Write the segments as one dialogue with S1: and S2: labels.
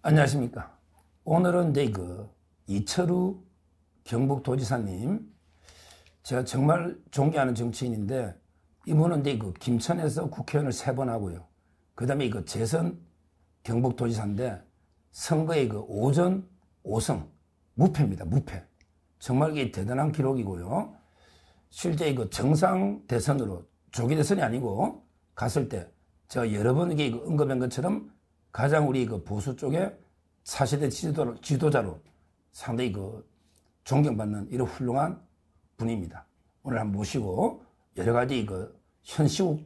S1: 안녕하십니까. 오늘은 이제 이철우 경북도지사님, 제가 정말 존경하는 정치인인데, 이분은 이제 김천에서 국회의원을 3번 하고요. 그 다음에 재선 경북도지사인데, 선거에 5전 5승, 무패입니다. 무패. 정말 이게 대단한 기록이고요. 실제 정상 대선으로, 조기 대선이 아니고, 갔을 때, 제가 여러 번 이게 언급한 것처럼, 가장 우리 보수 쪽에 4세대 지도자로 상당히 존경받는 이런 훌륭한 분입니다. 오늘 한번 모시고 여러 가지 현 시국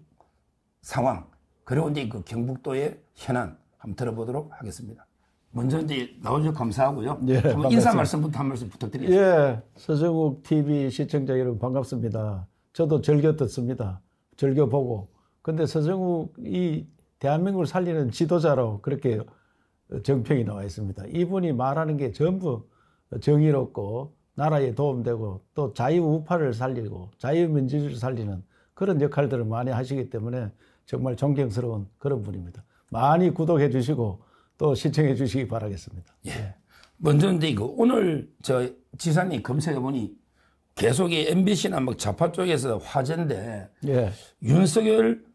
S1: 상황, 그리고 이제 경북도의 현안 한번 들어보도록 하겠습니다. 먼저 이제 나와주셔서 감사하고요.
S2: 예,
S1: 한번 인사 말씀부터 한 말씀 부탁드리겠습니다.
S2: 예, 서정욱 TV 시청자 여러분 반갑습니다. 저도 즐겨 듣습니다. 즐겨 보고. 근데 서정욱이 대한민국을 살리는 지도자로 그렇게 정평이 나와 있습니다. 이분이 말하는 게 전부 정의롭고 나라에 도움되고 또 자유우파를 살리고 자유민주주의를 살리는 그런 역할들을 많이 하시기 때문에 정말 존경스러운 그런 분입니다. 많이 구독해 주시고 또 시청해 주시기 바라겠습니다.
S1: 예. 먼저 이제 오늘 저 지사님 검색해 보니 계속 MBC나 막 좌파 쪽에서 화제인데,
S2: 예.
S1: 윤석열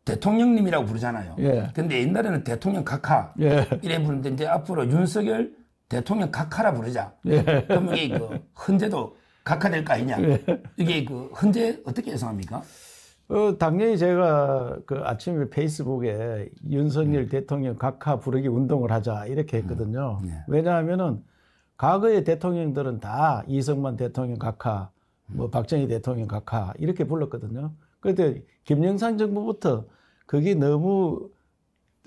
S1: 대통령님이라고 부르잖아요.
S2: 예.
S1: 근데 옛날에는 대통령 각하.
S2: 예.
S1: 이래 부르는데 이제 앞으로 윤석열 대통령 각하라 부르자.
S2: 예.
S1: 그러면 이게 헌재도 각하될 거 아니냐.
S2: 예.
S1: 이게 헌재 어떻게 예상합니까?
S2: 당연히 제가 아침에 페이스북에 윤석열 대통령 각하 부르기 운동을 하자 이렇게 했거든요. 왜냐하면은 과거의 대통령들은 다 이승만 대통령 각하, 박정희 대통령 각하 이렇게 불렀거든요. 그런데 김영삼 정부부터 그게 너무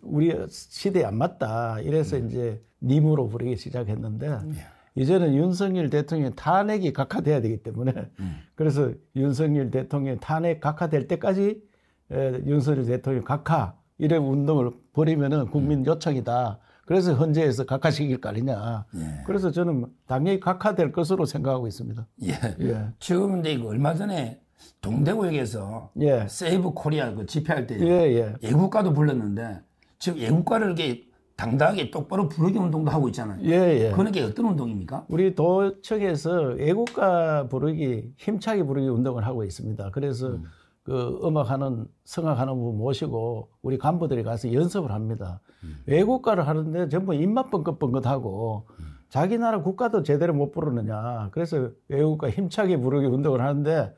S2: 우리 시대에 안 맞다. 이래서 이제 님으로 부르기 시작했는데 이제는 윤석열 대통령 탄핵이 각하돼야 되기 때문에 그래서 윤석열 대통령 탄핵 각하될 때까지 윤석열 대통령 각하 이런 운동을 벌이면은 국민 요청이다. 그래서 헌재에서 각하시킬 거 아니냐. 그래서 저는 당연히 각하될 것으로 생각하고 있습니다.
S1: 예. 지금 이제 얼마 전에 동대구역에서 세이브 코리아 집회할 때 애국가도 불렀는데 지금 애국가를 이렇게 당당하게 똑바로 부르기 운동도 하고 있잖아요. 그런 게 어떤 운동입니까?
S2: 우리 도청에서 애국가 부르기, 힘차게 부르기 운동을 하고 있습니다. 그래서 음악하는, 성악하는 분 모시고 우리 간부들이 가서 연습을 합니다. 애국가를 하는데 전부 입맛 뻥긋뻥긋하고 자기 나라 국가도 제대로 못 부르느냐. 그래서 애국가 힘차게 부르기 운동을 하는데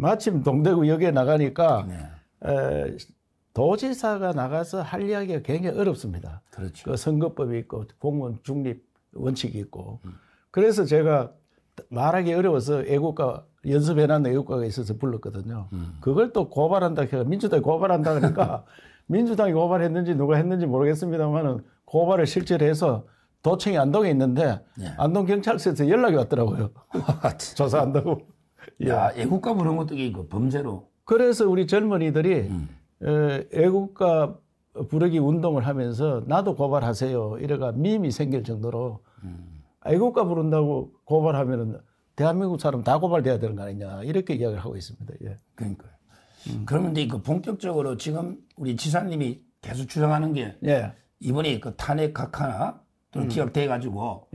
S2: 마침 동대구역에 나가니까 도지사가 나가서 할 이야기가 굉장히 어렵습니다.
S1: 그렇죠.
S2: 그 선거법이 있고 공무원 중립 원칙이 있고. 그래서 제가 말하기 어려워서 애국가 연습해놨는 애국가가 있어서 불렀거든요. 그걸 또 고발한다 해서 민주당이 고발한다 그러니까 민주당이 고발했는지 누가 했는지 모르겠습니다만은 고발을 실제로 해서 도청이 안동에 있는데 안동경찰서에서 연락이 왔더라고요. 조사한다고.
S1: 야, 애국가 부르는 것도 범죄로.
S2: 그래서 우리 젊은이들이 애국가 부르기 운동을 하면서 나도 고발하세요. 이래가 밈이 생길 정도로 애국가 부른다고 고발하면은 대한민국 사람 다 고발돼야 되는 거 아니냐. 이렇게 이야기를 하고 있습니다.
S1: 그러니까요. 그러면 이제 본격적으로 지금 우리 지사님이 계속 주장하는 게 이번에 탄핵 각하나 또는 기각돼 가지고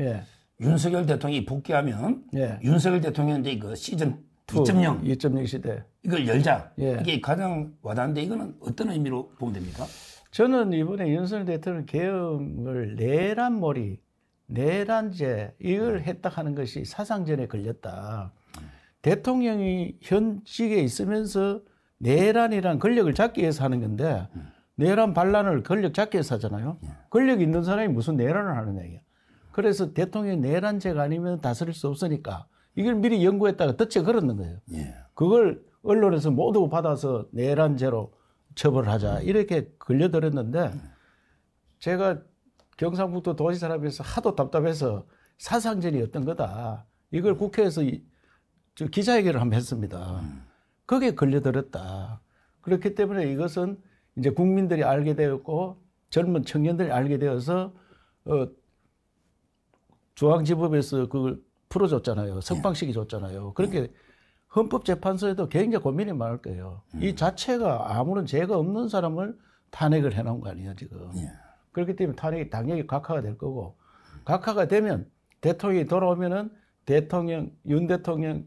S1: 윤석열 대통령이 복귀하면 윤석열 대통령 이제 시즌 2.0
S2: 시대
S1: 이걸 열자. 이게 가장 와닿는데 이거는 어떤 의미로 보면 됩니까?
S2: 저는 이번에 윤석열 대통령 계엄을 내란몰이, 내란죄 이걸 했다 하는 것이 사상전에 걸렸다. 대통령이 현직에 있으면서 내란이란 권력을 잡기 위해서 하는 건데 내란 반란을 권력 잡기 위해서 하잖아요. 권력 있는 사람이 무슨 내란을 하느냐. 그래서 대통령이 내란죄가 아니면 다스릴 수 없으니까 이걸 미리 연구했다가 덫에 걸었는 거예요. 그걸 언론에서 모두 받아서 내란죄로 처벌하자 이렇게 걸려들었는데 제가 경상북도 도지사람에서 하도 답답해서 사상전이 어떤 거다. 이걸 국회에서 기자회견을 한번 했습니다. 거기에 걸려들었다. 그렇기 때문에 이것은 이제 국민들이 알게 되었고 젊은 청년들이 알게 되어서 중앙지법에서 그걸 풀어줬잖아요. 석방시키 줬잖아요. 그렇게 헌법재판소에도 굉장히 고민이 많을 거예요. 이 자체가 아무런 죄가 없는 사람을 탄핵을 해놓은 거 아니에요, 지금. 그렇기 때문에 탄핵이 당연히 각하가 될 거고, 각하가 되면 대통령이 돌아오면은 윤 대통령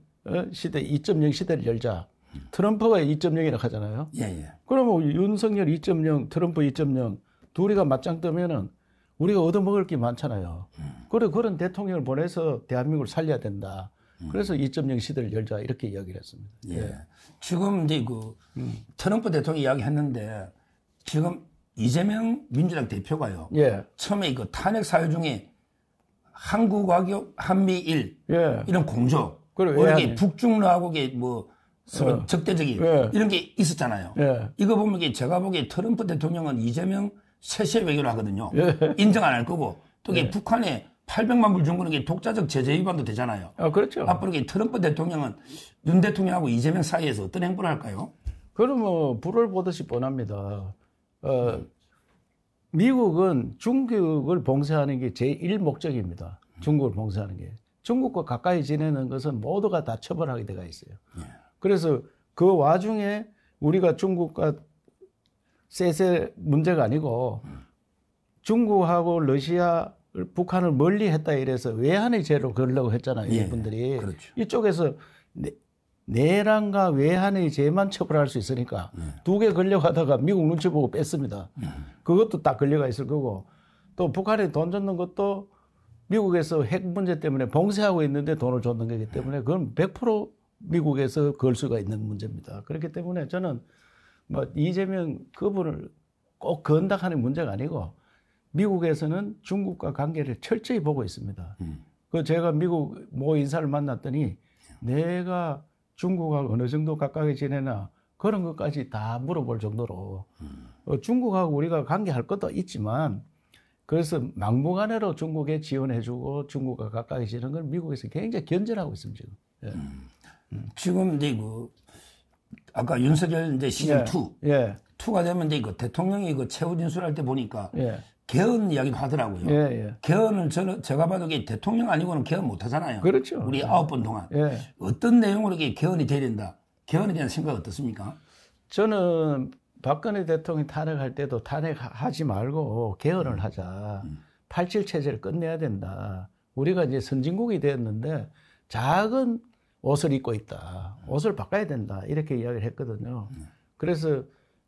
S2: 시대 2.0 시대를 열자. 트럼프가 2.0이라고 하잖아요.
S1: 예, 예.
S2: 그러면 윤석열 2.0, 트럼프 2.0 둘이가 맞짱 뜨면은 우리가 얻어먹을 게 많잖아요. 그래, 그런 대통령을 보내서 대한민국을 살려야 된다. 그래서 2.0 시대를 열자 이렇게 이야기를 했습니다.
S1: 예. 지금 이제 트럼프 대통령이 이야기했는데 지금 이재명 민주당 대표가요.
S2: 예.
S1: 처음에 탄핵 사유 중에 한국하고 한미일
S2: 예.
S1: 이런 공조,
S2: 그래,
S1: 이게 북중러하고 뭐 서로 적대적인 이런 게 있었잖아요.
S2: 예.
S1: 이거 보면 제가 보기에 트럼프 대통령은 이재명 세세 외교를 하거든요. 인정 안 할 거고 또 이게 북한에 800만 불 준 거는 게 독자적 제재 위반도 되잖아요.
S2: 그렇죠.
S1: 앞으로 트럼프 대통령은 윤 대통령하고 이재명 사이에서 어떤 행보를 할까요?
S2: 그러면 불을 보듯이 뻔합니다. 미국은 중국을 봉쇄하는 게 제1 목적입니다. 중국을 봉쇄하는 게. 중국과 가까이 지내는 것은 모두가 다 처벌하게 되어 있어요. 그래서 그 와중에 우리가 중국과 쎄쎄 문제가 아니고 중국하고 러시아, 북한을 멀리 했다 이래서 외환의 죄로 걸려고 했잖아요. 이분들이.
S1: 그렇죠.
S2: 이쪽에서 내란과 외환의 죄만 처벌할 수 있으니까 두 개 걸려가다가 미국 눈치 보고 뺐습니다. 그것도 딱 걸려가 있을 거고 또 북한에 돈 줬는 것도 미국에서 핵 문제 때문에 봉쇄하고 있는데 돈을 줬는 거기 때문에 그건 100% 미국에서 걸 수가 있는 문제입니다. 그렇기 때문에 저는 뭐 이재명 그분을 꼭 건당하는 문제가 아니고 미국에서는 중국과 관계를 철저히 보고 있습니다. 그 제가 미국 모 인사를 만났더니 내가 중국하고 어느 정도 가까이 지내나 그런 것까지 다 물어볼 정도로 중국하고 우리가 관계할 것도 있지만 그래서 막무가내로 중국에 지원해주고 중국과 가까이 지내는 걸 미국에서 굉장히 견제하고 있습니다. 지금.
S1: 지금 이제 아까 윤석열 이제 시즌 2, 2가 되면 이제 대통령이 최후 진술할 때 보니까 개헌 이야기도 하더라고요. 개헌을 제가 봐도 대통령 아니고는 개헌 못 하잖아요.
S2: 그렇죠.
S1: 우리 9번 동안. 어떤 내용으로 이게 개헌이 돼야 된다. 개헌에 대한 생각 어떻습니까?
S2: 저는 박근혜 대통령 탄핵할 때도 탄핵하지 말고 개헌을 하자. 87 체제를 끝내야 된다. 우리가 이제 선진국이 되었는데 작은 옷을 입고 있다. 옷을 바꿔야 된다. 이렇게 이야기를 했거든요. 그래서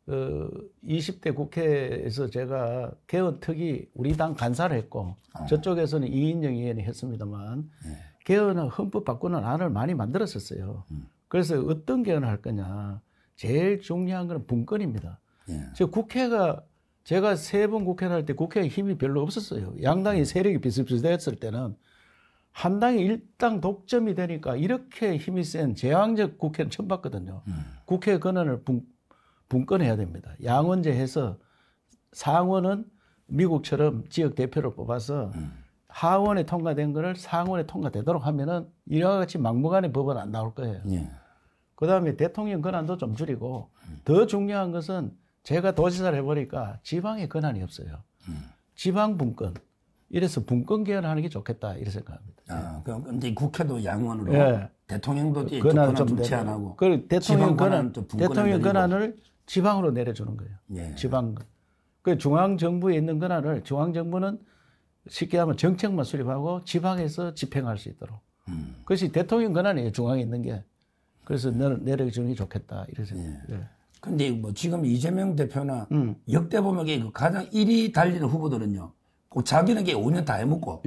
S2: 20대 국회에서 제가 개헌특위 우리 당 간사를 했고 저쪽에서는 이인영 의원이 했습니다만 개헌은 헌법 바꾸는 안을 많이 만들었었어요. 그래서 어떤 개헌을 할 거냐. 제일 중요한 건 분권입니다. 국회가 제가 3번 국회를 할 때 국회에 힘이 별로 없었어요. 양당이 세력이 비슷비슷했을 때는 한 당이 일당 독점이 되니까 이렇게 힘이 센 제왕적 국회는 처음 봤거든요. 국회 권한을 분권해야 됩니다. 양원제 해서 상원은 미국처럼 지역 대표를 뽑아서 하원에 통과된 거를 상원에 통과되도록 하면은 이와 같이 막무가내 법은 안 나올 거예요. 그 다음에 대통령 권한도 좀 줄이고 더 중요한 것은 제가 도지사를 해보니까 지방의 권한이 없어요. 지방 분권. 이래서 분권 개헌하는 게 좋겠다 이렇게 생각합니다.
S1: 그럼 이제 국회도 양원으로 대통령도
S2: 권한을 좀
S1: 제한하고
S2: 그 대통령
S1: 권한
S2: 권한을 지방으로 내려주는 거예요. 지방. 그 중앙 정부에 있는 권한을 중앙 정부는 쉽게 하면 정책만 수립하고 지방에서 집행할 수 있도록. 그것이 대통령 권한이에요. 중앙에 있는 게. 그래서 내려주는 게 좋겠다 이렇게 생각합니다.
S1: 근데 뭐 지금 이재명 대표나 역대 보면 가장 1위 달리는 후보들은요. 자기는 5년 다 해먹고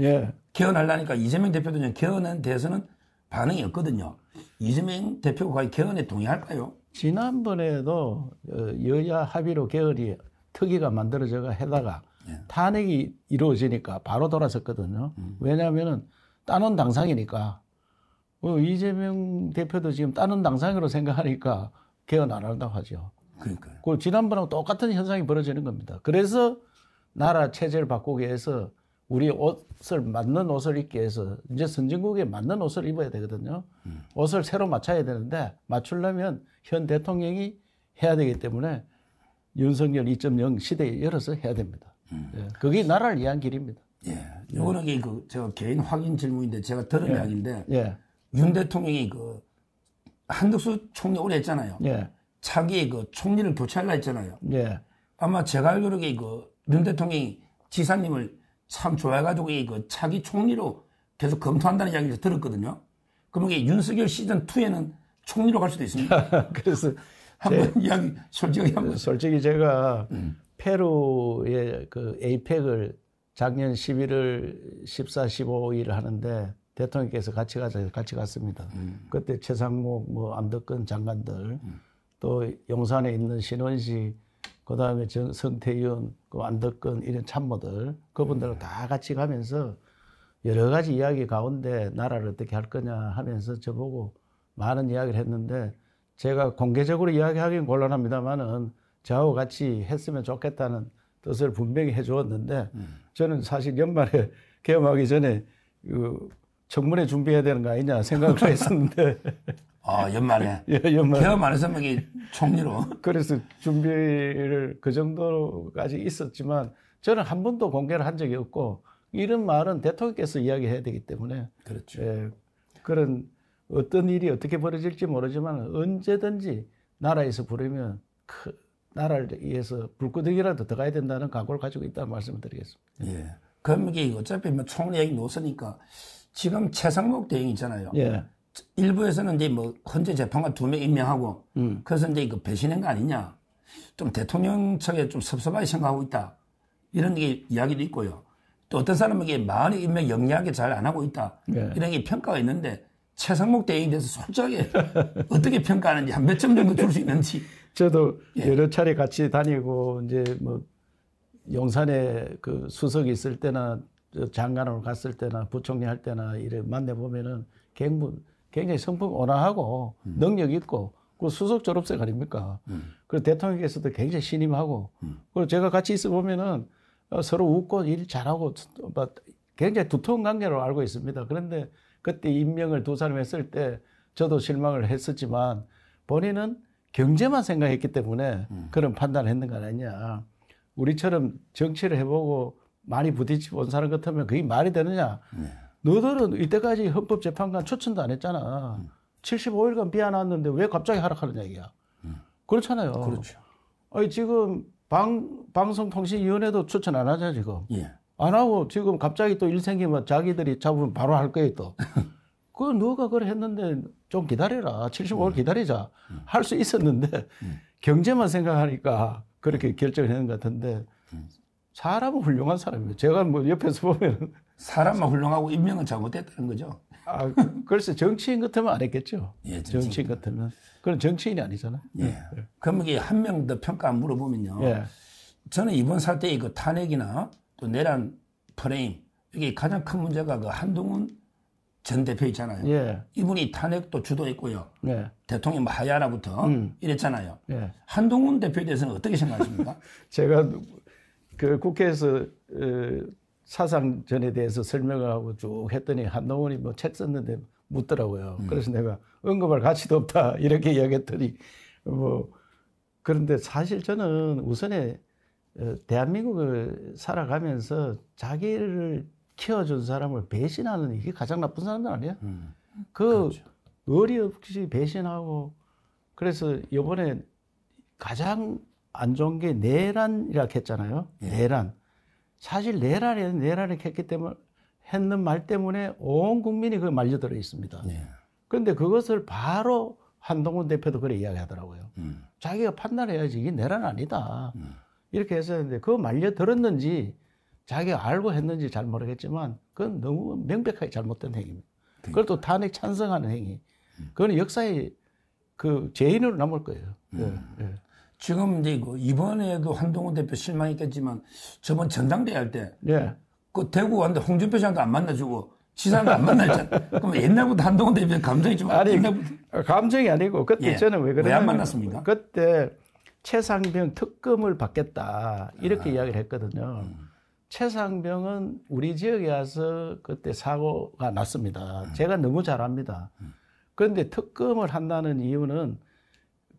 S1: 개헌하려니까 이재명 대표도 개헌에 대해서는 반응이 없거든요. 이재명 대표가 과연 개헌에 동의할까요?
S2: 지난번에도 여야 합의로 개헌이 특위가 만들어져가 해다가 탄핵이 이루어지니까 바로 돌아섰거든요. 왜냐하면은 따놓은 당상이니까 이재명 대표도 지금 따놓은 당상으로 생각하니까 개헌 안 한다고 하죠.
S1: 그러니까요.
S2: 그 지난번하고 똑같은 현상이 벌어지는 겁니다. 그래서 나라 체제를 바꾸기 위해서 우리 옷을 맞는 옷을 입기 위해서 이제 선진국에 맞는 옷을 입어야 되거든요. 옷을 새로 맞춰야 되는데 맞추려면 현 대통령이 해야 되기 때문에 윤석열 2.0 시대에 열어서 해야 됩니다. 그게 나라를 위한 길입니다.
S1: 이거는 제가 개인 확인 질문인데 제가 들은 이야기인데 윤 대통령이 한덕수 총리 오래 했잖아요. 차기에 총리를 교체하려 했잖아요. 아마 제가 알기로 윤 대통령이 지사님을 참 좋아해가지고 그 차기 총리로 계속 검토한다는 이야기를 들었거든요. 그러면 이게 윤석열 시즌 2에는 총리로 갈 수도 있습니다.
S2: 그래서
S1: 한번 이야기 솔직하게 한번.
S2: 솔직히 제가 페루의 그 에이펙을 작년 11월 14, 15일 하는데 대통령께서 같이 가자 같이 갔습니다. 그때 최상목, 뭐 안덕근 장관들, 또 용산에 있는 신원식, 그다음에 성태윤, 그 안덕근 이런 참모들 그분들과 다 같이 가면서 여러 가지 이야기 가운데 나라를 어떻게 할 거냐 하면서 저보고 많은 이야기를 했는데 제가 공개적으로 이야기하기는 곤란합니다만은 저하고 같이 했으면 좋겠다는 뜻을 분명히 해주었는데 저는 사실 연말에 개엄하기 전에 그 청문회 준비해야 되는 거 아니냐 생각을 했었는데
S1: 연말에
S2: 예, 연말에
S1: 개엄 안 했으면 이게 총리로
S2: 그래서 준비를 그 정도까지 있었지만 저는 한 번도 공개를 한 적이 없고 이런 말은 대통령께서 이야기해야 되기 때문에
S1: 그렇죠.
S2: 예, 그런 어떤 일이 어떻게 벌어질지 모르지만 언제든지 나라에서 부르면 나라를 위해서 불구덩이라도 더 가야 된다는 각오를 가지고 있다는 말씀을 드리겠습니다.
S1: 예. 그럼 이게 어차피 뭐 총리 얘기 놓으니까 지금 최상목 대행 있잖아요.
S2: 예.
S1: 일부에서는 이제 뭐 헌재 재판관 2명 임명하고 그래서 이제 그 배신한 거 아니냐. 좀 대통령 측에 좀 섭섭하게 생각하고 있다. 이런 게 이야기도 있고요. 또 어떤 사람에게 많이 임명 영리하게 잘 안 하고 있다.
S2: 예.
S1: 이런 게 평가가 있는데 최상목 대행에 대해서 솔직하게 어떻게 평가하는지 한 몇 점 정도 줄 수 있는지.
S2: 저도
S1: 예.
S2: 여러 차례 같이 다니고 이제 뭐 용산에 그 수석이 있을 때나 장관으로 갔을 때나 부총리 할 때나 이래 만나 보면은 굉장히 성품 온화하고 능력 있고 그 수석 졸업생 아닙니까? 그리고 대통령께서도 굉장히 신임하고 그리고 제가 같이 있어 보면은 서로 웃고 일 잘하고 굉장히 두터운 관계로 알고 있습니다. 그런데 그때 임명을 두 사람 했을 때 저도 실망을 했었지만 본인은 경제만 생각했기 때문에 그런 판단을 했는 거 아니냐. 우리처럼 정치를 해보고 많이 부딪히고 온 사람 같으면 그게 말이 되느냐. 너들은 이때까지 헌법재판관 추천도 안 했잖아. 75일간 비워놨는데 왜 갑자기 하락하는 얘기야. 그렇잖아요.
S1: 그렇죠.
S2: 아니, 지금 방송통신위원회도 추천 안 하잖아, 지금.
S1: 예.
S2: 안 하고 지금 갑자기 또 일 생기면 자기들이 잡으면 바로 할 거예요, 또. 그 너가 그래 했는데 좀 기다려라. 75일 기다리자. 할 수 있었는데 경제만 생각하니까 그렇게 결정을 했는 것 같은데 사람은 훌륭한 사람이에요. 제가 뭐 옆에서 보면
S1: 사람만 훌륭하고 임명은 잘못됐다는 거죠.
S2: 글쎄 정치인 같으면 안 했겠죠.
S1: 예,
S2: 정치인 같으면. 그건 정치인이 아니잖아.
S1: 예. 그럼 이게 한 명 더 평가 물어보면요.
S2: 예.
S1: 저는 이번 사태의 그 탄핵이나 또 내란 프레임 이게 가장 큰 문제가 그 한동훈 전 대표 있잖아요.
S2: 예.
S1: 이분이 탄핵도 주도했고요.
S2: 예.
S1: 대통령 뭐 하야라부터 이랬잖아요.
S2: 예.
S1: 한동훈 대표에 대해서는 어떻게 생각하십니까?
S2: 제가 그 국회에서 사상전에 대해서 설명을 하고 쭉 했더니 한동훈이 뭐 책 썼는데 묻더라고요. 그래서 내가 언급할 가치도 없다 이렇게 이야기했더니 뭐 그런데 사실 저는 우선에 대한민국을 살아가면서 자기를 키워준 사람을 배신하는 이게 가장 나쁜 사람들 아니에요? 그렇죠. 의리 없이 배신하고 그래서 이번에 가장 안 좋은 게 내란이라고 했잖아요. 예. 내란. 사실 내란을 했기 때문에 했는 말 때문에 온 국민이 그에 말려들어 있습니다. 예. 그런데 그것을 바로 한동훈 대표도 그래 이야기하더라고요. 자기가 판단해야지 이게 내란 아니다. 이렇게 해서 했는데 그거 말려들었는지 자기가 알고 했는지 잘 모르겠지만 그건 너무 명백하게 잘못된 행위입니다. 그걸 또 탄핵 찬성하는 행위. 그건 역사의 그 죄인으로 남을 거예요. 예. 예.
S1: 지금 이제 이번에도 한동훈 대표 실망했겠지만 저번 전당대회 할 때
S2: 예.
S1: 그 대구 왔는데 홍준표 시장도 안 만나주고 지사도 안 만나잖아. 그럼 옛날부터 한동훈 대표 감정이 좀
S2: 아니 감정이 아니고 그때
S1: 예.
S2: 저는 왜 그랬냐면
S1: 왜 안 만났습니까?
S2: 그때 최상병 특검을 받겠다 이렇게 이야기를 했거든요. 최상병은 우리 지역에 와서 그때 사고가 났습니다. 제가 너무 잘 압니다. 그런데 특검을 한다는 이유는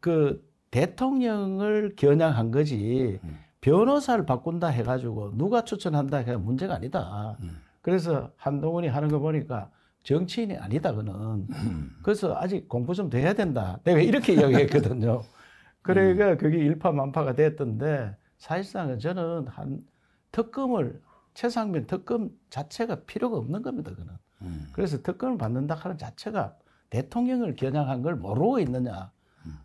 S2: 그 대통령을 겨냥한 거지 변호사를 바꾼다 해가지고 누가 추천한다 해가 문제가 아니다. 그래서 한동훈이 하는 거 보니까 정치인이 아니다 그는. 그래서 아직 공부 좀 더 해야 된다. 내가 이렇게 이야기했거든요. 그러니까 그게 일파만파가 됐던데 사실상은 저는 최상병 특검 자체가 필요가 없는 겁니다. 그는. 그래서 특검을 받는다 하는 자체가 대통령을 겨냥한 걸 모르고 있느냐,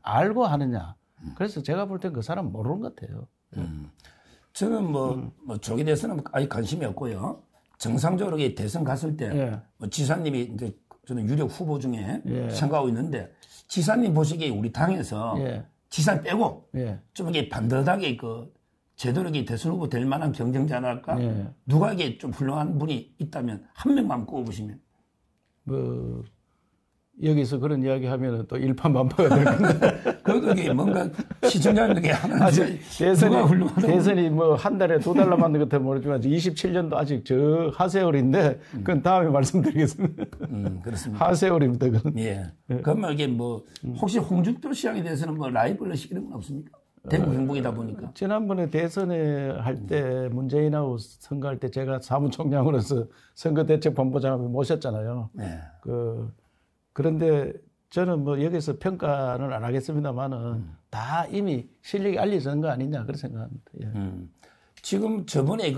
S2: 알고 하느냐. 그래서 제가 볼 땐 그 사람 모르는 것 같아요.
S1: 저는 뭐 저에 대해서는 아직 관심이 없고요. 정상적으로 대선 갔을 때
S2: 예.
S1: 뭐 지사님이 이제 저는 유력 후보 중에
S2: 예.
S1: 생각하고 있는데 지사님 보시기에 우리 당에서
S2: 예.
S1: 지사 빼고
S2: 예.
S1: 좀 이게 반듯하게 제대로 대선 후보 될 만한 경쟁자랄까
S2: 예.
S1: 누가 이게 좀 훌륭한 분이 있다면 한 명만 꼽으시면
S2: 뭐 여기서 그런 이야기 하면은 또 일파만파가 될 건데.
S1: 그게 뭔가 시청자들에게 하는
S2: 아직
S1: 누가 훌륭하다고
S2: 대선이 뭐 한 달에 2달 남았는 것도 모르지만 27년도 아직 저 하세월인데 그건 다음에 말씀드리겠습니다.
S1: 그렇습니다.
S2: 하세월입니다. 그건.
S1: 예. 그러면 이게 뭐 혹시 홍준표 시장에 대해서는 뭐 라이벌로 시키는 건 없습니까? 대구 경북이다 보니까.
S2: 지난번에 대선에 할 때 문재인하고 선거할 때 제가 사무총장으로서 선거대책본부장을 모셨잖아요.
S1: 네.
S2: 그런데 저는 뭐 여기서 평가는 안 하겠습니다만은 다 이미 실력이 알려진 거 아니냐 그런 생각합니다. 예.
S1: 지금 저번에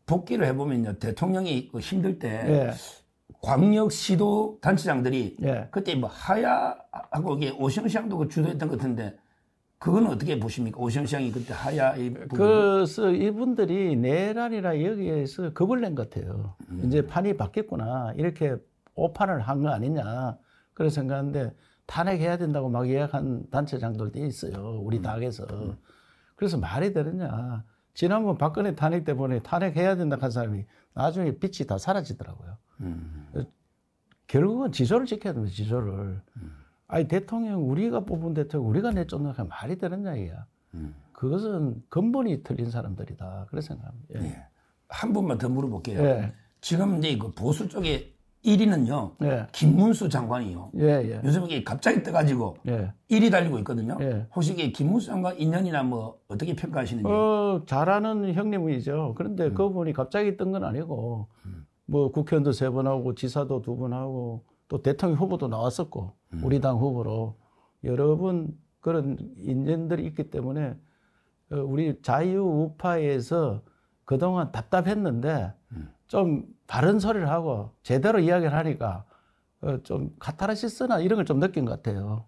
S1: 복귀를 해보면요. 대통령이 힘들 때
S2: 예.
S1: 광역 시도 단체장들이
S2: 예.
S1: 그때 뭐 하야하고 이게 오시영시장도 주도했던 것 같은데 그건 어떻게 보십니까? 오시영시장이 그때 하야
S2: 그래서 이분들이 내란이라 여기에서 겁을 낸 것 같아요. 이제 판이 바뀌었구나 이렇게 오판을 한 거 아니냐 그런 생각하는데 탄핵해야 된다고 막 예약한 단체장들도 있어요. 우리 당에서. 그래서 말이 되느냐. 지난번 박근혜 탄핵 때문에 탄핵해야 된다 한 사람이 나중에 빛이 다 사라지더라고요. 결국은 지조를 지켜야 됩니다. 지조를. 아니 대통령 우리가 뽑은 대통령 우리가 내쫓는 게 말이 되느냐 이야. 그것은 근본이 틀린 사람들이다. 그런 생각합니다. 예.
S1: 예. 한 분만 더 물어볼게요.
S2: 예.
S1: 지금 이제 보수 쪽에 1위는요.
S2: 예.
S1: 김문수 장관이요.
S2: 예, 예.
S1: 요즘 이게 갑자기 떠가지고
S2: 예.
S1: 1위 달리고 있거든요.
S2: 예.
S1: 혹시 이게 김문수 장관 인연이나 뭐 어떻게 평가하시는지?
S2: 잘하는 형님이죠. 그런데 그분이 갑자기 뜬 건 아니고 뭐 국회의원도 3번 하고 지사도 2번 하고 또 대통령 후보도 나왔었고 우리 당 후보로 여러 번 그런 인연들이 있기 때문에 우리 자유우파에서 그동안 답답했는데 좀 바른 소리를 하고 제대로 이야기를 하니까 좀 카타르시스나 이런 걸 좀 느낀 것 같아요.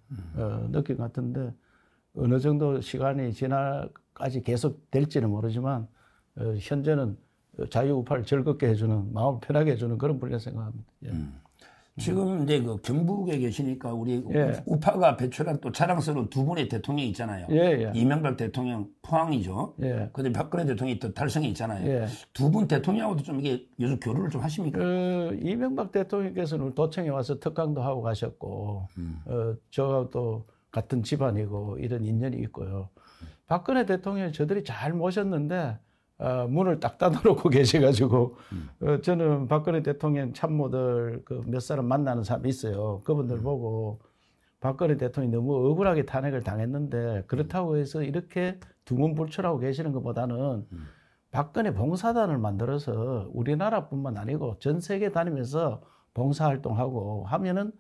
S2: 느낀 것 같은데 어느 정도 시간이 지나까지 계속 될지는 모르지만 현재는 자유우파를 즐겁게 해주는 마음을 편하게 해주는 그런 분이라 생각합니다. 예.
S1: 지금 이제 경북에 계시니까 우리
S2: 예.
S1: 우파가 배출한 또 자랑스러운 2분의 대통령이 있잖아요.
S2: 예, 예.
S1: 이명박 대통령 포항이죠.
S2: 예.
S1: 근데 박근혜 대통령이 또 달성이 있잖아요.
S2: 예.
S1: 2분 대통령하고도 좀 이게 요즘 교류를 좀 하십니까?
S2: 이명박 대통령께서는 도청에 와서 특강도 하고 가셨고, 저하고 또 같은 집안이고 이런 인연이 있고요. 박근혜 대통령 저들이 잘 모셨는데, 문을 딱 닫아놓고 계셔가지고, 저는 박근혜 대통령 참모들 몇 사람 만나는 사람이 있어요. 그분들 보고 박근혜 대통령이 너무 억울하게 탄핵을 당했는데 그렇다고 해서 이렇게 두문불출하고 계시는 것보다는 박근혜 봉사단을 만들어서 우리나라뿐만 아니고 전 세계 다니면서 봉사활동하고 하면은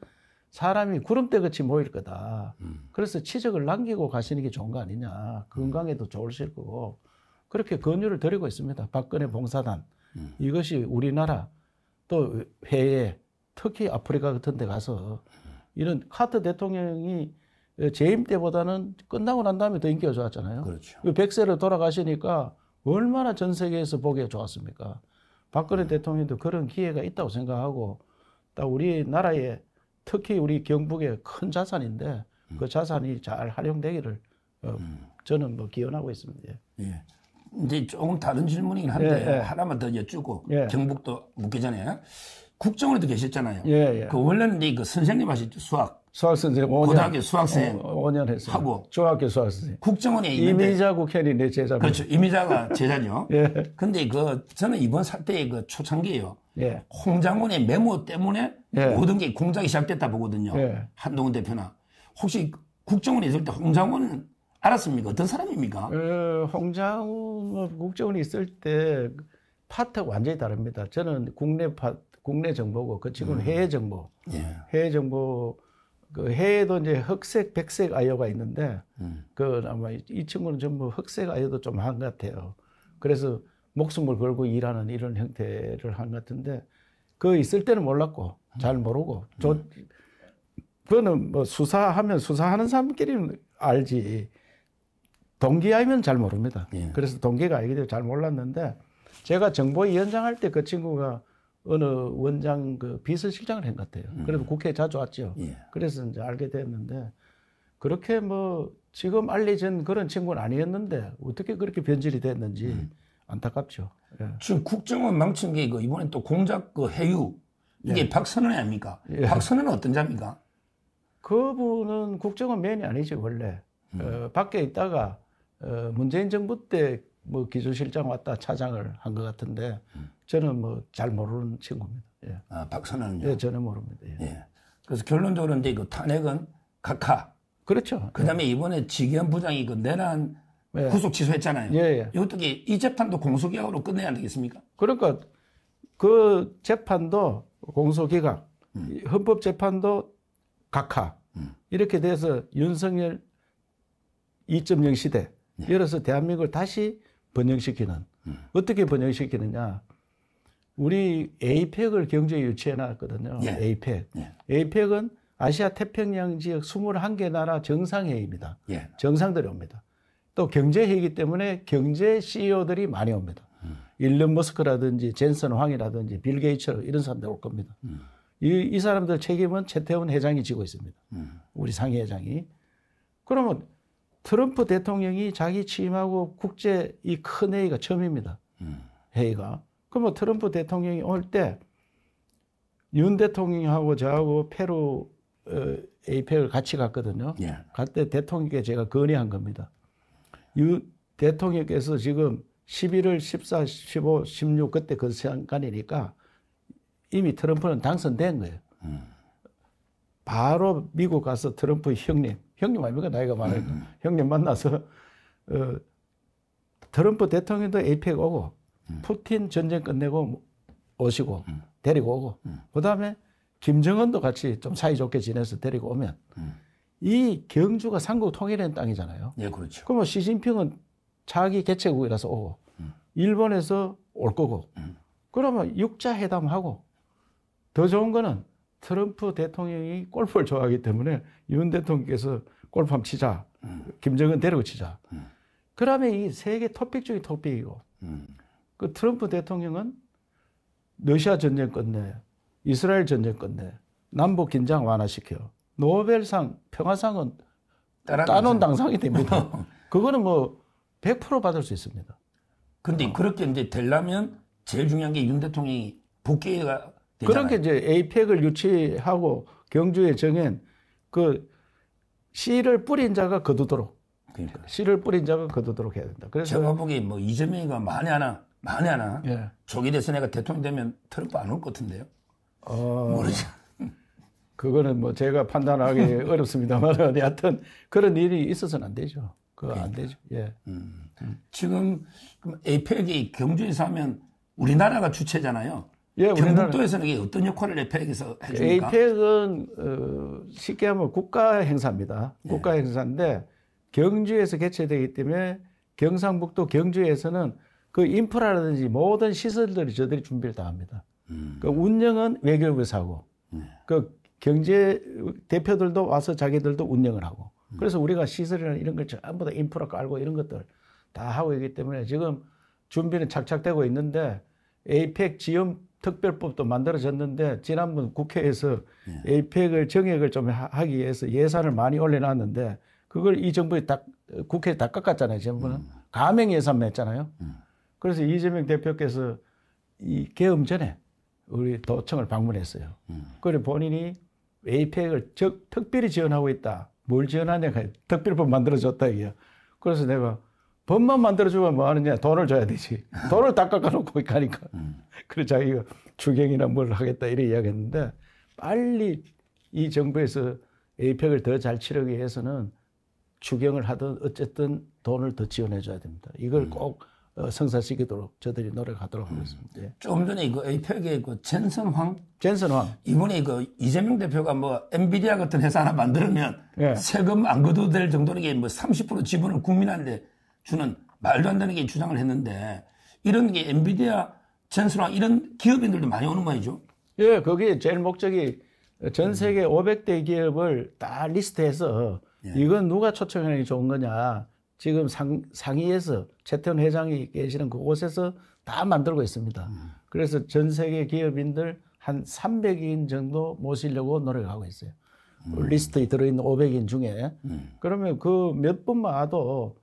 S2: 사람이 구름대같이 모일 거다. 그래서 치적을 남기고 가시는 게 좋은 거 아니냐. 건강에도 좋으실 거고. 그렇게 권유를 드리고 있습니다. 박근혜 봉사단. 이것이 우리나라 또 해외 특히 아프리카 같은 데 가서 이런 카터 대통령이 재임 때보다는 끝나고 난 다음에 더 인기가 좋았잖아요.
S1: 그렇죠.
S2: 100세로 돌아가시니까 얼마나 전 세계에서 보기가 좋았습니까? 박근혜 대통령도 그런 기회가 있다고 생각하고 딱 우리나라에 특히 우리 경북의 큰 자산인데 그 자산이 잘 활용되기를 저는 뭐 기원하고 있습니다.
S1: 예. 이제 조금 다른 질문이긴 한데
S2: 예, 예.
S1: 하나만 더 여쭙고
S2: 예.
S1: 경북도 묻기 전에 국정원에도 계셨잖아요.
S2: 예, 예.
S1: 그 원래는 이제 그 선생님 하셨죠. 수학
S2: 수학선생 5년.
S1: 고등학교 수학생
S2: 5년 했어요.
S1: 하고
S2: 중학교 수학선생.
S1: 국정원에 있는데
S2: 이미자 국회의원이 내 제자입니다.
S1: 그렇죠. 이미자가 제자죠.
S2: 예.
S1: 근데 저는 이번 사태의 초창기예요.
S2: 예.
S1: 홍장군의 메모 때문에
S2: 예.
S1: 모든 게 공작이 시작됐다 보거든요.
S2: 예.
S1: 한동훈 대표나 혹시 국정원에 있을 때 홍장군은 알았습니까? 어떤 사람입니까?
S2: 홍장훈 국정원이 있을 때 파트가 완전히 다릅니다. 저는 국내 정보고 그 친구는 해외 정보.
S1: 예.
S2: 해외 정보 그 해외도 이제 흑색, 백색 아이오가 있는데 그 아마 이 친구는 전부 흑색 아이오도 좀 한 것 같아요. 그래서 목숨을 걸고 일하는 이런 형태를 한 것 같은데 그 있을 때는 몰랐고 잘 모르고 그거는 뭐 수사하면 수사하는 사람끼리는 알지 동기 알면 잘 모릅니다.
S1: 예.
S2: 그래서 동기가 알게 되고 잘 몰랐는데 제가 정보위원장 할 때 그 친구가 어느 원장 그 비서실장을 한 것 같아요. 그래도 국회에 자주 왔죠.
S1: 예.
S2: 그래서 이제 알게 됐는데 그렇게 뭐 지금 알려진 그런 친구는 아니었는데 어떻게 그렇게 변질이 됐는지 안타깝죠. 예.
S1: 지금 국정원 망친 게 이번엔 또 공작 그 해유 이게
S2: 예.
S1: 박선원 아닙니까?
S2: 예.
S1: 박선원은 어떤 자입니까?
S2: 그분은 국정원 맨이 아니지 원래. 밖에 있다가 문재인 정부 때 뭐 기조실장 왔다 차장을 한 것 같은데 저는 뭐 잘 모르는 친구입니다. 예.
S1: 아, 박선원은요?
S2: 예, 저는 모릅니다. 예.
S1: 예. 그래서 결론적으로 이제 그 탄핵은 각하.
S2: 그렇죠.
S1: 그다음에 이번에 지기현 부장이 그 내란
S2: 예.
S1: 구속 취소했잖아요.
S2: 예, 예.
S1: 이것도 이 재판도 공소기각으로 끝내야 되겠습니까?
S2: 그러니까 그 재판도 공소기각, 헌법재판도 각하 이렇게 돼서 윤석열 2.0 시대 열어서 대한민국을 다시 번영시키는 어떻게 번영시키느냐 우리 에이펙을 경제에 유치해 놨거든요.
S1: 예.
S2: 에이펙.
S1: 예.
S2: 에이펙은 아시아 태평양 지역 21개 나라 정상회의입니다.
S1: 예.
S2: 정상들이 옵니다. 또 경제회의이기 때문에 경제 CEO들이 많이 옵니다. 일론 머스크라든지 젠슨 황이라든지 빌 게이츠 이런 사람들 올 겁니다. 이 사람들 책임은 최태원 회장이 지고 있습니다. 우리 상위 회장이. 그러면 트럼프 대통령이 자기 취임하고 국제 이 큰 회의가 처음입니다. 회의가. 그러면 트럼프 대통령이 올 때 윤 대통령하고 저하고 페루 에이펙을 같이 갔거든요.
S1: 예.
S2: 갈 때 대통령께 제가 건의한 겁니다. 윤 대통령께서 지금 11월 14, 15, 16 그때 그 시간이니까 이미 트럼프는 당선된 거예요. 바로 미국 가서 트럼프 형님 아닙니까? 나이가 많으니까. 형님 만나서 트럼프 대통령도 에이펙 오고 푸틴 전쟁 끝내고 오시고 데리고 오고 그다음에 김정은도 같이 좀 사이좋게 지내서 데리고 오면 이 경주가 삼국 통일된 땅이잖아요.
S1: 예, 그렇죠.
S2: 그러면 시진핑은 자기 개최국이라서 오고 일본에서 올 거고 그러면 육자 회담하고 더 좋은 거는 트럼프 대통령이 골프를 좋아하기 때문에 윤 대통령께서 골프 한번 치자. 김정은 데리고 치자. 그러면 이 세계 토픽 중에 토픽이고 그 트럼프 대통령은 러시아 전쟁 끝내, 이스라엘 전쟁 끝내, 남북 긴장 완화시켜. 노벨상, 평화상은 따놓은 당상이 됩니다. 그거는 뭐 100% 받을 수 있습니다.
S1: 근데 그렇게 이제 되려면 제일 중요한 게 윤 대통령이 복귀가 되잖아요.
S2: 그러니까 이제 에이펙을 유치하고 경주에 정한 그 씨를 뿌린 자가 거두도록.
S1: 그러니까.
S2: 씨를 뿌린 자가 거두도록 해야 된다. 그래서
S1: 제가 보기에 뭐 이재명이가 만에 하나
S2: 예.
S1: 조기 돼서 내가 대통령 되면 트럼프 안 올 것 같은데요. 모르죠.
S2: 그거는 뭐 제가 판단하기 어렵습니다만 하여튼 그런 일이 있어서는 안 되죠. 그거 안 되죠. 예.
S1: 지금 에이펙이 경주에서 하면 우리나라가 주체잖아요.
S2: 예,
S1: 경북도에서는 이게 어떤 역할을 에이펙에서 해줍니까?
S2: 에이펙은 쉽게 하면 국가 행사입니다. 국가 행사인데 경주에서 개최되기 때문에 경상북도 경주에서는 그 인프라라든지 모든 시설들이 저들이 준비를 다 합니다. 그 운영은 외교부에서 하고 그 경제 대표들도 와서 자기들도 운영을 하고 그래서 우리가 시설이나 이런 걸 전부 다 인프라 깔고 이런 것들 다 하고 있기 때문에 지금 준비는 착착되고 있는데 에이펙 지원 특별법도 만들어졌는데 지난번 국회에서 에이펙을 정액을 좀 하기 위해서 예산을 많이 올려놨는데 그걸 이 정부에 국회에 다 깎았잖아요. 전부는 가맹 예산만 했잖아요. 그래서 이재명 대표께서 이 계엄 전에 우리 도청을 방문했어요. 그래 본인이 에이펙을 특별히 지원하고 있다. 뭘 지원하냐? 특별법 만들어줬다 이게. 그래서 내가 법만 만들어주면 뭐 하느냐? 돈을 줘야 되지. 돈을 다 깎아놓고 가니까. 그래서 자기가 추경이나 뭘 하겠다 이렇게 이야기했는데 빨리 이 정부에서 에이펙을 더 잘 치르기 위해서는 추경을 하든 어쨌든 돈을 더 지원해줘야 됩니다. 이걸 꼭 성사시키도록 저들이 노력하도록 하겠습니다. 예.
S1: 좀 전에 그 에이펙의 그 젠슨 황 이번에 그 이재명 대표가 뭐 엔비디아 같은 회사 하나 만들면
S2: 예.
S1: 세금 안 걷어도 될 정도로 이게 뭐 30% 지분을 국민한테 주는 말도 안 되는 게 주장을 했는데 이런 게 엔비디아, 전수랑 이런 기업인들도 많이 오는 거 아니죠?
S2: 예, 거기 제일 목적이 전 세계 500대 기업을 다 리스트해서 이건 누가 초청하는 게 좋은 거냐. 지금 상위에서 최태원 회장이 계시는 그곳에서 다 만들고 있습니다. 그래서 전 세계 기업인들 한 300인 정도 모시려고 노력하고 있어요. 리스트에 들어있는 500인 중에. 그러면 그 몇 분만 와도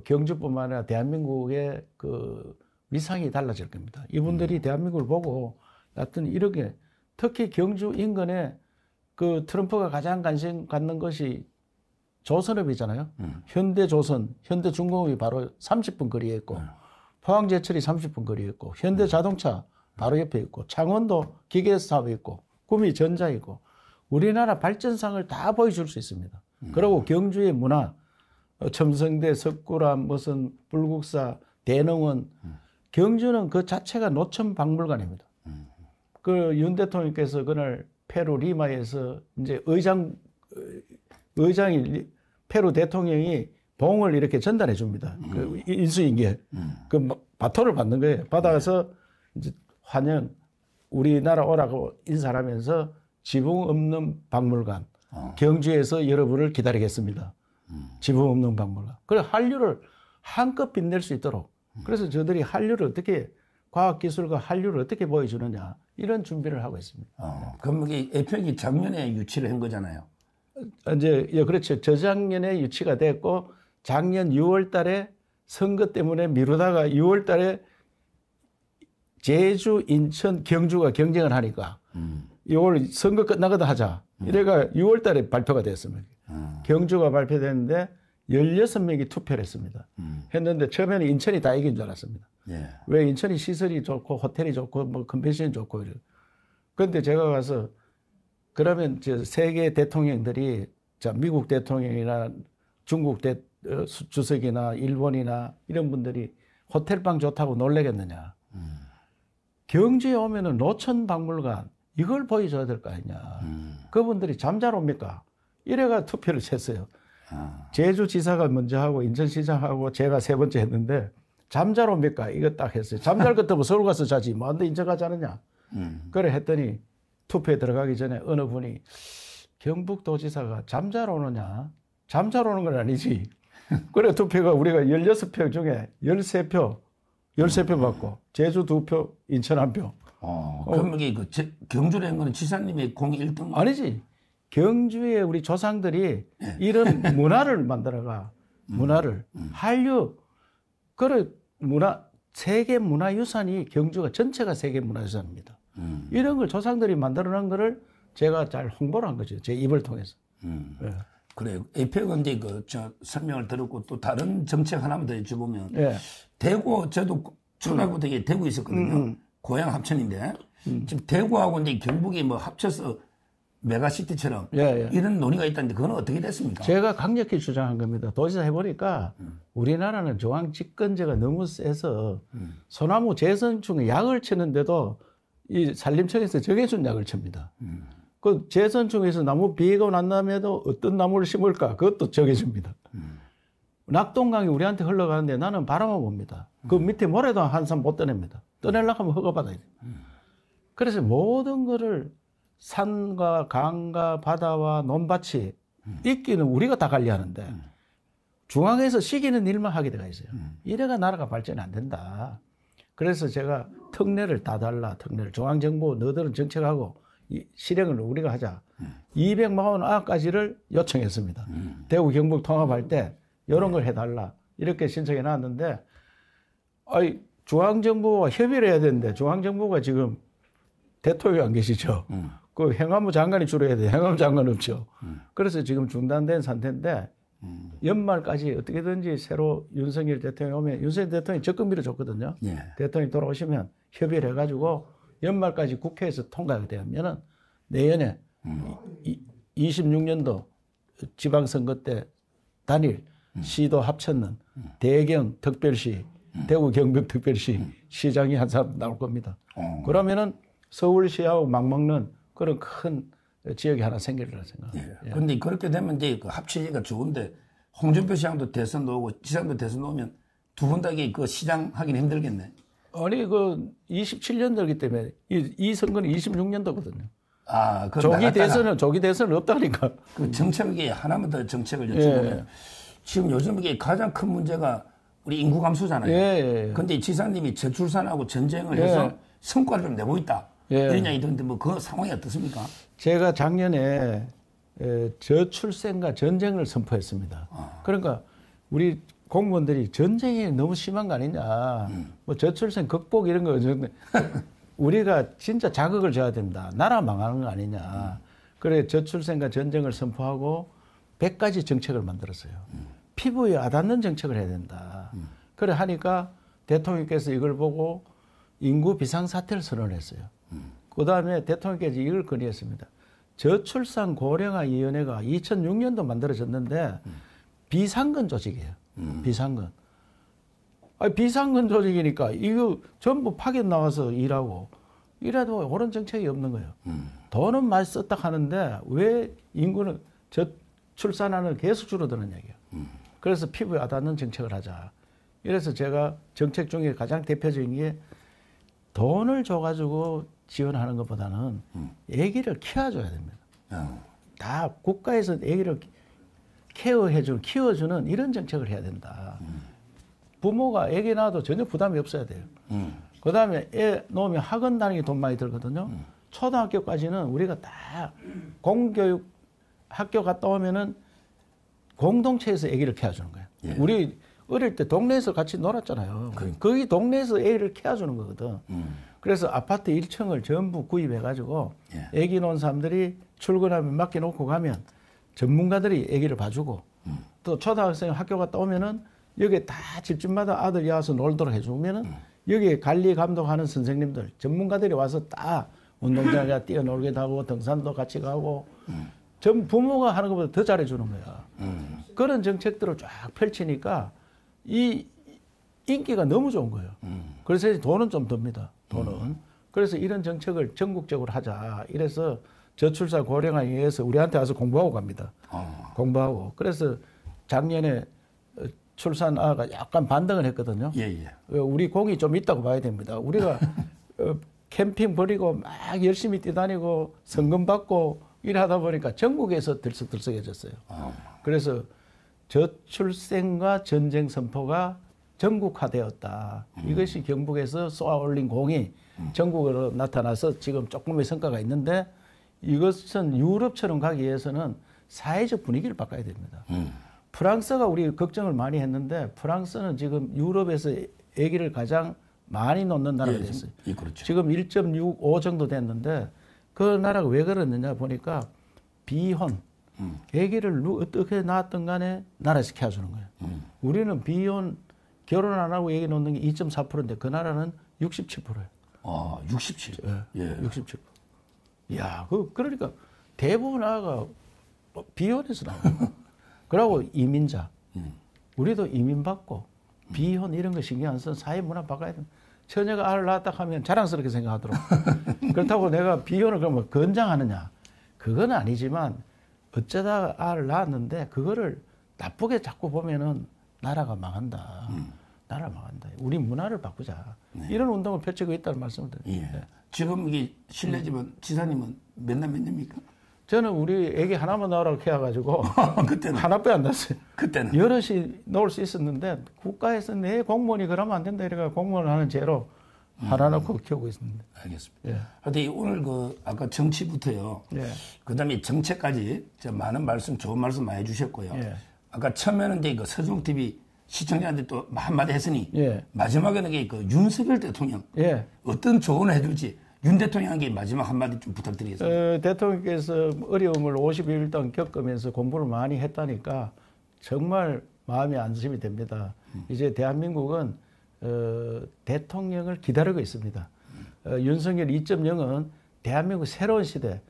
S2: 경주뿐만 아니라 대한민국의 그 위상이 달라질 겁니다. 이분들이 대한민국을 보고 하여튼 이렇게 특히 경주 인근에 그 트럼프가 가장 관심 갖는 것이 조선업이잖아요. 현대조선, 현대중공업이 바로 30분 거리에 있고 포항제철이 30분 거리에 있고 현대자동차 바로 옆에 있고 창원도 기계사업이 있고 구미전자 있고 우리나라 발전상을 다 보여줄 수 있습니다. 그리고 경주의 문화, 첨성대, 석굴암, 무슨 불국사, 대농원, 경주는 그 자체가 노천박물관입니다. 그 윤 대통령께서 그날 페루 리마에서 이제 의장이 페루 대통령이 봉을 이렇게 전달해 줍니다. 그 인수인계. 그 바톤을 받는 거예요. 받아서 이제 환영, 우리나라 오라고 인사를 하면서 지붕 없는 박물관. 경주에서 여러분을 기다리겠습니다. 지붕 없는 박물관. 그래, 한류를 한껏 빛낼 수 있도록. 그래서 저들이 한류를 어떻게, 과학기술과 한류를 어떻게 보여주느냐. 이런 준비를 하고 있습니다.
S1: 그럼 이게 에펙이 작년에 유치를 한 거잖아요.
S2: 이제, 예, 그렇죠. 저작년에 유치가 됐고, 작년 6월 달에 선거 때문에 미루다가 6월 달에 제주, 인천, 경주가 경쟁을 하니까, 이걸 선거 끝나거든 하자. 이래가 6월 달에 발표가 됐습니다. 경주가 발표됐는데 16명이 투표를 했습니다. 했는데 처음에는 인천이 다 이긴 줄 알았습니다.
S1: 예.
S2: 왜 인천이 시설이 좋고 호텔이 좋고 뭐 컨벤션이 좋고 이래. 그런데 제가 가서 그러면 저 세계 대통령들이 자 미국 대통령이나 중국 주석이나 일본이나 이런 분들이 호텔방 좋다고 놀래겠느냐. 경주에 오면은 노천박물관 이걸 보여줘야 될 거 아니냐. 그분들이 잠자러 옵니까? 이래가 투표를 했어요. 제주지사가 먼저 하고 인천시장하고 제가 세 번째 했는데 잠자러 옵니까? 이거 딱 했어요. 잠잘 것 같으면 서울 가서 자지. 뭐 안돼 인천 가지 않느냐. 그래 했더니 투표에 들어가기 전에 어느 분이 경북도지사가 잠자러 오느냐. 잠자러 오는 건 아니지. 그래 투표가 우리가 16표 중에 13표 받고 제주 2표, 인천 1표.
S1: 그럼 이게 경주라는 거는 지사님의 공이 1등?
S2: 아니지. 경주에 우리 조상들이 이런 문화를 만들어가. 문화를. 한류. 그래, 세계 문화유산이 경주가 전체가 세계 문화유산입니다. 이런 걸 조상들이 만들어 놓은 거를 제가 잘 홍보를 한 거죠. 제 입을 통해서. 예.
S1: 그래요. 에펙은 저 설명을 들었고 또 다른 정책 하나만 더 여쭤보면.
S2: 예.
S1: 대구, 저도 초등학교 때 대구에 있었거든요. 고향 합천인데. 지금 대구하고 이제 경북이 뭐 합쳐서 메가시티처럼 이런 논의가 있다는데 그건 어떻게 됐습니까?
S2: 제가 강력히 주장한 겁니다. 도지사 해보니까 우리나라는 중앙 집권제가 너무 세서 소나무 재선충에 약을 치는데도 이 산림청에서 정해준 약을 칩니다. 그 재선충에서 나무 비가 난다음에도 어떤 나무를 심을까 그것도 정해줍니다. 낙동강이 우리한테 흘러가는데 나는 바라만 봅니다. 그 밑에 모래도 한참 못 떠냅니다. 떠내려고 하면 허가받아야 돼요. 그래서 모든 거를 산과 강과 바다와 논밭이 있기는 우리가 다 관리하는데 중앙에서 시키는 일만 하게 되어 있어요. 이래가 나라가 발전이 안 된다. 그래서 제가 특례를 다 달라. 특례를 중앙정부 너희들은 정책하고 실행을 우리가 하자. 249가지를 요청했습니다. 대구 경북 통합할 때 이런 걸 해달라. 이렇게 신청해 놨는데 중앙정부와 협의를 해야 되는데 중앙정부가 지금 대통령이 안 계시죠. 그 행안부 장관이 주로 해야 돼. 행안부 장관 없죠. 그래서 지금 중단된 상태인데 연말까지 어떻게든지 새로 윤석열 대통령이 오면 윤석열 대통령이 적금 밀어줬거든요. 대통령이 돌아오시면 협의를 해가지고 연말까지 국회에서 통과가 되면은 내년에 26년도 지방선거 때 단일 시도 합쳤는 대경 특별시, 대구 경북 특별시 시장이 한 사람 나올 겁니다. 그러면은 서울시하고 맞먹는 그런 큰 지역이 하나 생기리라 생각합니다.
S1: 그런데 그렇게 되면 이제 그 합치기가 좋은데 홍준표 시장도 대선 나오고 지사도 대선 나오면 두 분 다 그 시장 하긴 힘들겠네.
S2: 아니, 27년도이기 때문에 이 선거는 26년도거든요.
S1: 아,
S2: 조기 대선은 없다니까.
S1: 그 정책이 하나만 더 정책을 여쭤보면 지금 요즘 이게 가장 큰 문제가 우리 인구 감소잖아요. 근데 지사님이 저출산하고 전쟁을 해서 성과를 좀 내고 있다. 이런 이야기 듣는데 뭐 그 상황이 어떻습니까?
S2: 제가 작년에 저출생과 전쟁을 선포했습니다. 그러니까 우리 공무원들이 전쟁이 너무 심한 거 아니냐. 뭐 저출생 극복 이런 거 우리가 진짜 자극을 줘야 된다. 나라 망하는 거 아니냐. 그래 저출생과 전쟁을 선포하고 100가지 정책을 만들었어요. 피부에 와닿는 정책을 해야 된다. 그래 하니까 대통령께서 이걸 보고 인구 비상사태를 선언했어요. 그 다음에 대통령께서 이걸 건의했습니다. 저출산 고령화위원회가 2006년도 만들어졌는데 비상근 조직이에요. 비상근. 아니, 비상근 조직이니까 이거 전부 파견 나가서 일하고 이래도 옳은 정책이 없는 거예요. 돈은 많이 썼다 하는데 왜 인구는 저출산하는 계속 줄어드는 얘기예요. 그래서 피부에 와닿는 정책을 하자. 이래서 제가 정책 중에 가장 대표적인 게 돈을 줘가지고 지원하는 것보다는 아기를 키워줘야 됩니다. 다 국가에서 아기를 키워주는 이런 정책을 해야 된다. 부모가 아기 낳아도 전혀 부담이 없어야 돼요. 그 다음에 애 놓으면 학원 다니기 돈 많이 들거든요. 초등학교까지는 우리가 다 공교육 학교 갔다 오면은 공동체에서 아기를 키워주는 거예요. 우리 어릴 때 동네에서 같이 놀았잖아요. 거기 동네에서 아기를 키워주는 거거든. 그래서 아파트 1층을 전부 구입해가지고 아기 놓은 사람들이 출근하면 맡겨놓고 가면 전문가들이 아기를 봐주고 또 초등학생 학교 갔다 오면은 여기에 다 집집마다 아들이 와서 놀도록 해주면은 여기에 관리 감독하는 선생님들 전문가들이 와서 다 운동장에 뛰어놀기도 하고 등산도 같이 가고 전 부모가 하는 것보다 더 잘해주는 거야. 그런 정책들을 쫙 펼치니까 이 인기가 너무 좋은 거예요. 그래서 돈은 좀 듭니다. 돈은. 그래서 이런 정책을 전국적으로 하자. 이래서 저출산 고령화에 의해서 우리한테 와서 공부하고 갑니다. 공부하고. 그래서 작년에 출산아가 약간 반등을 했거든요. 우리 공이 좀 있다고 봐야 됩니다. 우리가 캠핑 버리고 막 열심히 뛰다니고 성금 받고 일하다 보니까 전국에서 들썩들썩해졌어요. 그래서 저출생과 전쟁 선포가 전국화되었다. 이것이 경북에서 쏘아 올린 공이 전국으로 나타나서 지금 조금의 성과가 있는데 이것은 유럽처럼 가기 위해서는 사회적 분위기를 바꿔야 됩니다. 프랑스가 우리 걱정을 많이 했는데 프랑스는 지금 유럽에서 아기를 가장 많이 놓는 나라가 됐어요.
S1: 그렇죠.
S2: 지금 1.65 정도 됐는데 그 나라가 왜 그러느냐 보니까 비혼, 아기를 어떻게 낳았든 간에 나라에서 키워주는 거예요. 우리는 비혼, 결혼 안 하고 아기 놓는 게 2.4%인데 그 나라는 67%예요.
S1: 67.
S2: 67%. 이야, 그러니까 대부분 아가 비혼해서 나와요. 그러고 이민자. 우리도 이민 받고 비혼 이런 거 신경 안 써서 사회 문화 바꿔야 됩니다. 처녀가 알을 낳았다 하면 자랑스럽게 생각하도록. 그렇다고 내가 비혼을 그러면 권장하느냐. 그건 아니지만 어쩌다 알을 낳았는데 그거를 나쁘게 자꾸 보면은 나라가 망한다. 나라 망한다. 우리 문화를 바꾸자. 이런 운동을 펼치고 있다는 말씀을 드립니다.
S1: 지금 이게 실례지만 지사님은 몇 남 몇 녀입니까?
S2: 저는 우리 애기 하나만 낳으라고 해가지고
S1: 그때는
S2: 하나밖에 안 낳았어요.
S1: 그때는
S2: 여럿이 놓을 수 있었는데 국가에서 내 공무원이 그러면 안 된다 이래가 공무원을 하는 죄로 하나 놓고 키우고 있습니다.
S1: 알겠습니다. 하여튼 오늘 아까 정치부터요. 그다음에 정책까지 많은 말씀, 좋은 말씀 많이 해주셨고요. 아까 처음에는 이제 서중 TV 시청자한테 또 한마디 했으니 마지막에는 윤석열 대통령 어떤 조언을 해줄지. 윤 대통령에게 마지막 한마디 좀 부탁드리겠습니다.
S2: 대통령께서 어려움을 51일 동안 겪으면서 공부를 많이 했다니까 정말 마음이 안심이 됩니다. 이제 대한민국은 대통령을 기다리고 있습니다. 윤석열 2.0은 대한민국 새로운 시대,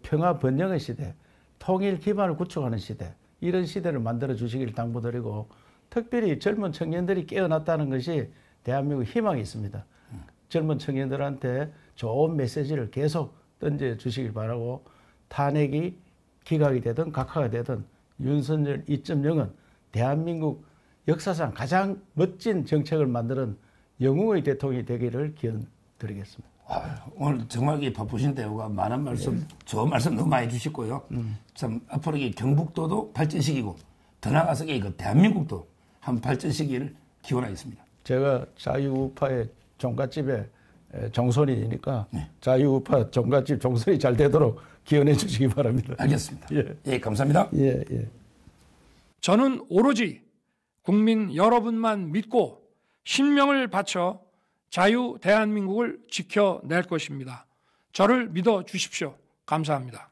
S2: 평화 번영의 시대, 통일 기반을 구축하는 시대, 이런 시대를 만들어 주시길 당부드리고 특별히 젊은 청년들이 깨어났다는 것이 대한민국 희망이 있습니다. 젊은 청년들한테 좋은 메시지를 계속 던져주시길 바라고 탄핵이 기각이 되든 각하가 되든 윤석열 2.0은 대한민국 역사상 가장 멋진 정책을 만드는 영웅의 대통령이 되기를 기원드리겠습니다.
S1: 오늘 정말 바쁘신 대우가 많은 말씀, 좋은 말씀 너무 많이 주시고요. 참 앞으로 이 경북도도 발전시키고 더 나아가서 그 대한민국도 한 발전시키기를 기원하겠습니다.
S2: 제가 자유우파의 종갓집의 정손이니까 자유우파 종갓집 종손이 잘 되도록 기원해 주시기 바랍니다.
S1: 알겠습니다.
S2: 예.
S1: 예, 감사합니다.
S2: 예, 예.
S3: 저는 오로지 국민 여러분만 믿고 신명을 바쳐 자유 대한민국을 지켜낼 것입니다. 저를 믿어 주십시오. 감사합니다.